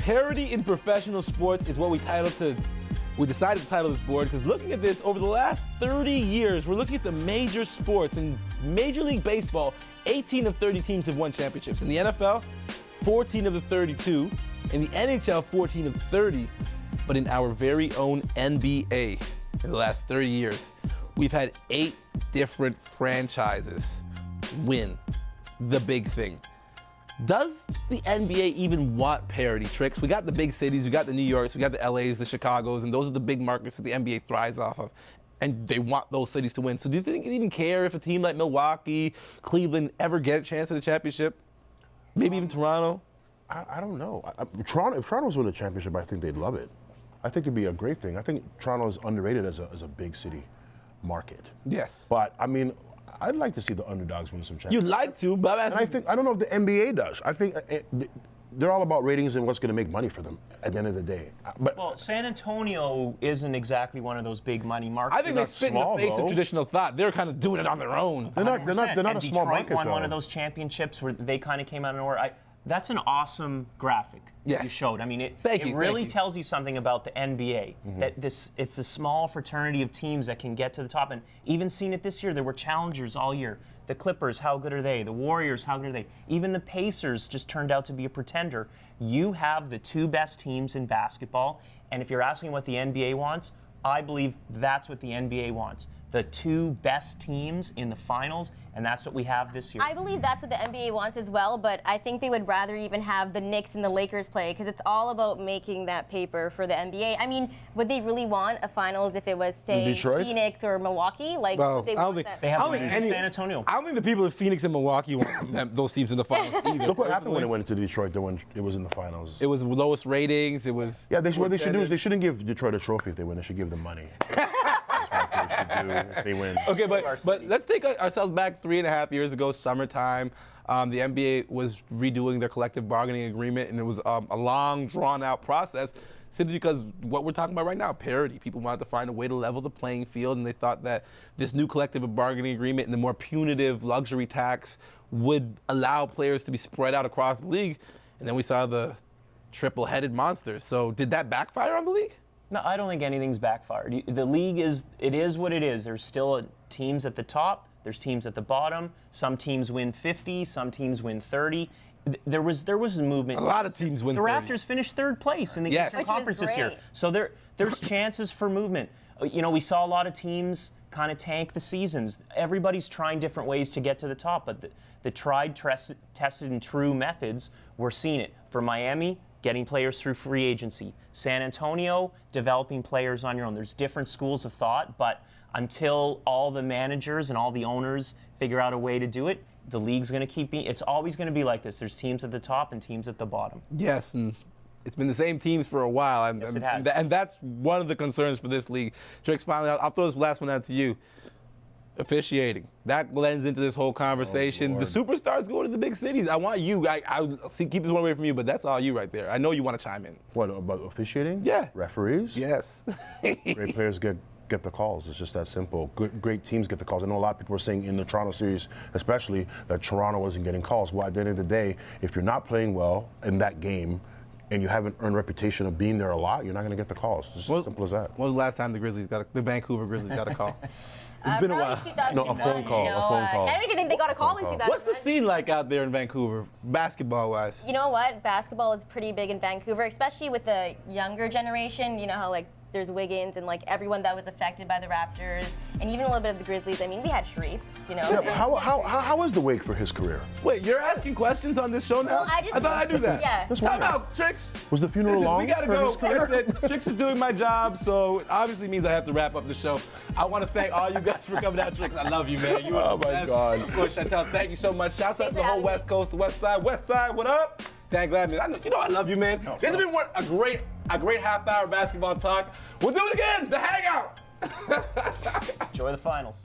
Parity in professional sports is what we decided to title this board, because looking at this, over the last 30 years, we're looking at the major sports. In Major League Baseball, 18 of 30 teams have won championships. In the NFL, 14 of the 32. In the NHL, 14 of 30. But in our very own NBA, in the last 30 years, we've had 8 different franchises win the big thing. Does the NBA even want parity, Tricks? We got the big cities, we got the New Yorks, we got the LAs, the Chicagos, and those are the big markets that the NBA thrives off of. And they want those cities to win. So do you think it even care if a team like Milwaukee, Cleveland ever get a chance at a championship? Maybe even Toronto? I don't know. If Toronto was winning a championship, I think they'd love it. I think it'd be a great thing. I think Toronto is underrated as a big city market. Yes. But I mean, I'd like to see the underdogs win some championships. You'd like to, but I don't know if the NBA does. I think they're all about ratings and what's going to make money for them at the end of the day. But well, San Antonio isn't exactly one of those big money markets. I think they spit in the face of traditional thought. They're kind of doing it on their own. They're not a small market, Detroit won though. one of those championships where they kind of came out of nowhere. That's an awesome graphic that you showed. I mean, it really tells you something about the NBA, that it's a small fraternity of teams that can get to the top. And even seen it this year, there were challengers all year. The Clippers, how good are they? The Warriors, how good are they? Even the Pacers just turned out to be a pretender. You have the 2 best teams in basketball, and if you're asking what the NBA wants, I believe that's what the NBA wants. The 2 best teams in the finals, and that's what we have this year. I believe that's what the NBA wants as well, but I think they would rather even have the Knicks and the Lakers play, because it's all about making that paper for the NBA. I mean, would they really want a finals if it was, say, Phoenix or Milwaukee? Like, would they want that? They have San Antonio. I don't think the people in Phoenix and Milwaukee want those teams in the finals either. Look what happened when it went to Detroit. When it was in the finals. It was lowest ratings. It was. Yeah, what they should do is they shouldn't give Detroit a trophy if they win. They should give them money. That's what they should do if they win. Okay, but let's take ourselves back 3.5 years ago, summertime. The NBA was redoing their collective bargaining agreement, and it was a long, drawn-out process, simply because what we're talking about right now, parity. People wanted to find a way to level the playing field, and they thought that this new collective bargaining agreement and the more punitive luxury tax would allow players to be spread out across the league. And then we saw the triple-headed monsters. So did that backfire on the league? No, I don't think anything's backfired. The league is what it is. There's still teams at the top. There's teams at the bottom. Some teams win 50. Some teams win 30. There was a movement. A lot of teams win 30. The Raptors finished 3rd place in the Eastern Conference this year. So there's chances for movement. You know, we saw a lot of teams kind of tank the seasons. Everybody's trying different ways to get to the top, but the tried, tested, and true methods, we're seeing it. For Miami, getting players through free agency. San Antonio, developing players on your own. There's different schools of thought, but until all the managers and all the owners figure out a way to do it, the league's going to keep being, it's always going to be like this. There's teams at the top and teams at the bottom. Yes, and it's been the same teams for a while. Yes, it has. And that's one of the concerns for this league. Trix, finally, I'll throw this last one out to you. Officiating. That blends into this whole conversation. The superstars go to the big cities. I want you. I'll keep this one away from you, but that's all you right there. I know you want to chime in. What, about officiating? Yeah. Referees? Yes. Great players get the calls. It's just that simple. Great teams get the calls. I know a lot of people were saying in the Toronto series, especially, that Toronto wasn't getting calls. Well, at the end of the day, if you're not playing well in that game and you haven't earned a reputation of being there a lot, you're not going to get the calls. It's just as simple as that. When was the last time the Vancouver Grizzlies got a call? It's been a while. No, a phone call. A phone call. I don't even think they got a call in 2000. What's the scene like out there in Vancouver, basketball-wise? You know what? Basketball is pretty big in Vancouver, especially with the younger generation. You know how, like, there's Wiggins and, like, everyone that was affected by the Raptors, and even a little bit of the Grizzlies. I mean, we had Sharif, you know. Yeah, but how is the Wake for his career? Wait, you're asking questions on this show now? Well, I thought I'd do that. Yeah. Time out, Trix. Was the funeral long? We gotta go. Like I said, Trix is doing my job, so it obviously means I have to wrap up the show. I want to thank all you guys for coming out, Trix. I love you, man. You are the best. God. Of course, Chantel, thank you so much. Shouts out to the whole West Coast, the West Side. West Side, what up? Thank God, man. You know I love you, man. This has been a great half-hour basketball talk. We'll do it again. The Hangout. Enjoy the finals.